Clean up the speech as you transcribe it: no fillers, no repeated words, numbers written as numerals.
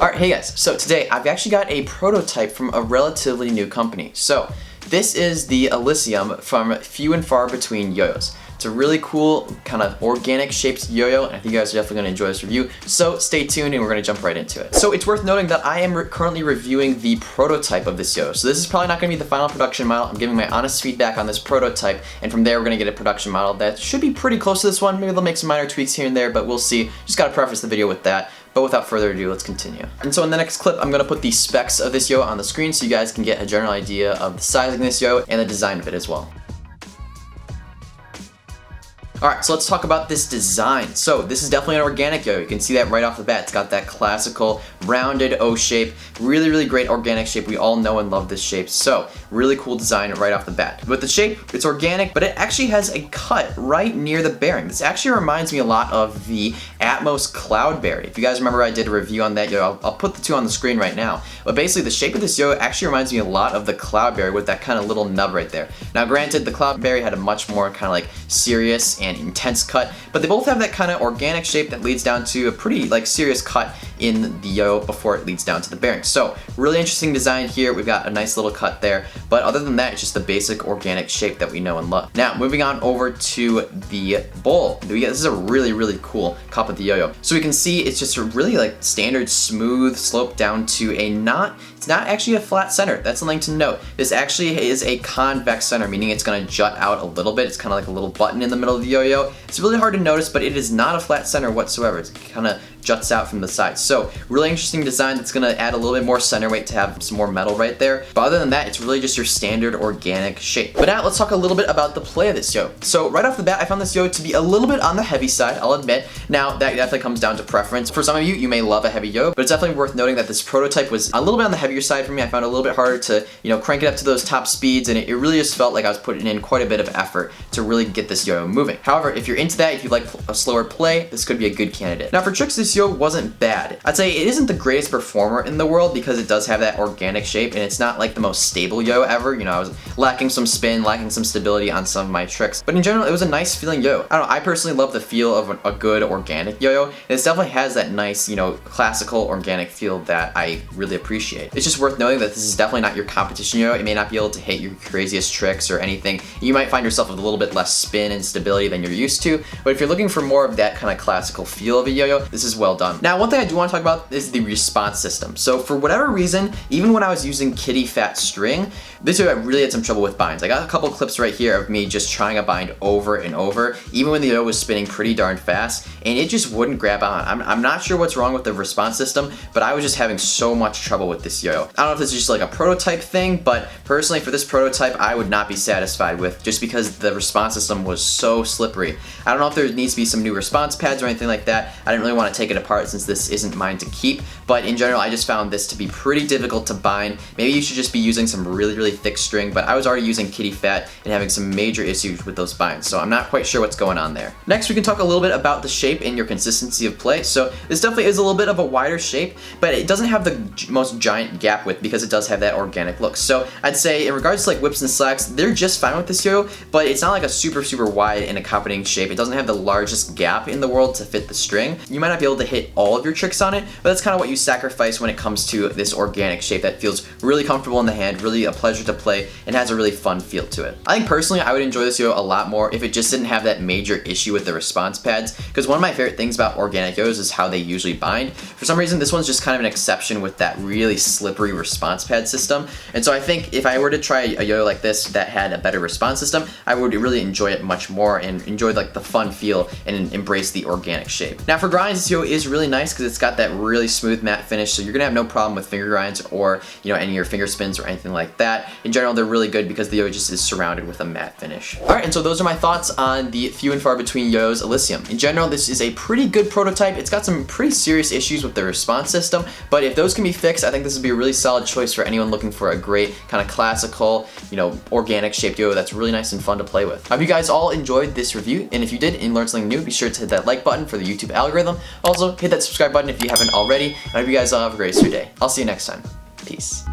Alright, hey guys, so today I've actually got a prototype from a relatively new company. So this is the Elysium from Few and Far Between YoYos. It's a really cool kind of organic shaped yo-yo, and I think you guys are definitely going to enjoy this review. So stay tuned and we're going to jump right into it. So it's worth noting that I am currently reviewing the prototype of this yo-yo. So this is probably not going to be the final production model. I'm giving my honest feedback on this prototype, and from there we're going to get a production model that should be pretty close to this one. Maybe they'll make some minor tweaks here and there, but we'll see. Just got to preface the video with that. But without further ado, let's continue. And so in the next clip, I'm gonna put the specs of this yo on the screen so you guys can get a general idea of the sizing of this yo and the design of it as well. Alright, so let's talk about this design. So this is definitely an organic yo. You can see that right off the bat. It's got that classical rounded O shape. Really, really great organic shape. We all know and love this shape. So really cool design right off the bat. With the shape, it's organic, but it actually has a cut right near the bearing. This actually reminds me a lot of the Atmos Cloudberry. If you guys remember, I did a review on that yo. I'll put the two on the screen right now. But basically, the shape of this yo actually reminds me a lot of the Cloudberry with that kind of little nub right there. Now granted, the Cloudberry had a much more kind of like serious and intense cut, but they both have that kind of organic shape that leads down to a pretty like serious cut in the yo before it leads down to the bearing. So really interesting design here. We've got a nice little cut there, but other than that, it's just the basic organic shape that we know and love. Now moving on over to the bowl. This is a really, really cool cup of the yo-yo. So we can see it's just a really like standard smooth slope down to it's not actually a flat center. That's something to note. This actually is a convex center, meaning it's gonna jut out a little bit. It's kind of like a little button in the middle of the yo-yo. It's really hard to notice, but it is not a flat center whatsoever. It's kind of juts out from the sides. So really interesting design that's gonna add a little bit more center weight to have some more metal right there. But other than that, it's really just your standard organic shape. But now let's talk a little bit about the play of this yo. So right off the bat, I found this yo to be a little bit on the heavy side, I'll admit. Now that definitely comes down to preference. For some of you, you may love a heavy yo, but it's definitely worth noting that this prototype was a little bit on the heavier side for me. I found it a little bit harder to, crank it up to those top speeds, and it really just felt like I was putting in quite a bit of effort to really get this yo moving. However, if you're into that, if you like a slower play, this could be a good candidate. Now for tricks, this yo wasn't bad. I'd say it isn't the greatest performer in the world because it does have that organic shape, and it's not like the most stable yo ever. I was lacking some spin, lacking some stability on some of my tricks. But in general, it was a nice feeling yo. I don't know, I personally love the feel of a good organic yo-yo. It definitely has that nice, classical organic feel that I really appreciate. It's just worth noting that this is definitely not your competition yo. It may not be able to hit your craziest tricks or anything. You might find yourself with a little bit less spin and stability than you're used to. But if you're looking for more of that kind of classical feel of a yo-yo, this is well done. Now, one thing I do want to talk about is the response system. So for whatever reason, even when I was using kitty fat string, this yo I really had some trouble with binds. I got a couple clips right here of me just trying a bind over and over, even when the yo was spinning pretty darn fast, and it just wouldn't grab on. I'm not sure what's wrong with the response system, but I was just having so much trouble with this yo. I don't know if this is just like a prototype thing, but personally for this prototype, I would not be satisfied with, just because the response system was so slippery. I don't know if there needs to be some new response pads or anything like that. I didn't really want to take it apart since this isn't mine to keep, but in general, I just found this to be pretty difficult to bind. Maybe you should just be using some really, really thick string, but I was already using kitty fat and having some major issues with those binds, so I'm not quite sure what's going on there. Next, we can talk a little bit about the shape and your consistency of play. So this definitely is a little bit of a wider shape, but it doesn't have the most giant gap width because it does have that organic look. So I'd say in regards to like whips and slacks, they're just fine with this yo, but it's not like a super, super wide and accompanying shape. It doesn't have the largest gap in the world to fit the string. You might not be able to hit all of your tricks on it, but that's kind of what you sacrifice when it comes to this organic shape that feels really comfortable in the hand, really a pleasure to play, and has a really fun feel to it. I think personally, I would enjoy this yo a lot more if it just didn't have that major issue with the response pads, because one of my favorite things about organic yos is how they usually bind. For some reason, this one's just kind of an exception with that really slippery response pad system, and so I think if I were to try a yo like this that had a better response system, I would really enjoy it much more and enjoy like the fun feel and embrace the organic shape. Now for grinds, this yo is really nice because it's got that really smooth matte finish, so you're gonna have no problem with finger grinds or any of your finger spins or anything like that. In general, they're really good because the yo just is surrounded with a matte finish. Alright, and so those are my thoughts on the Few and Far Between YoYos Elysium. In general, this is a pretty good prototype. It's got some pretty serious issues with the response system, but if those can be fixed, I think this would be a really solid choice for anyone looking for a great kind of classical, organic shaped yo that's really nice and fun to play with. I hope you guys all enjoyed this review, and if you did and learned something new, be sure to hit that like button for the YouTube algorithm. Also, hit that subscribe button if you haven't already. I hope you guys all have a great rest of your day. I'll see you next time. Peace.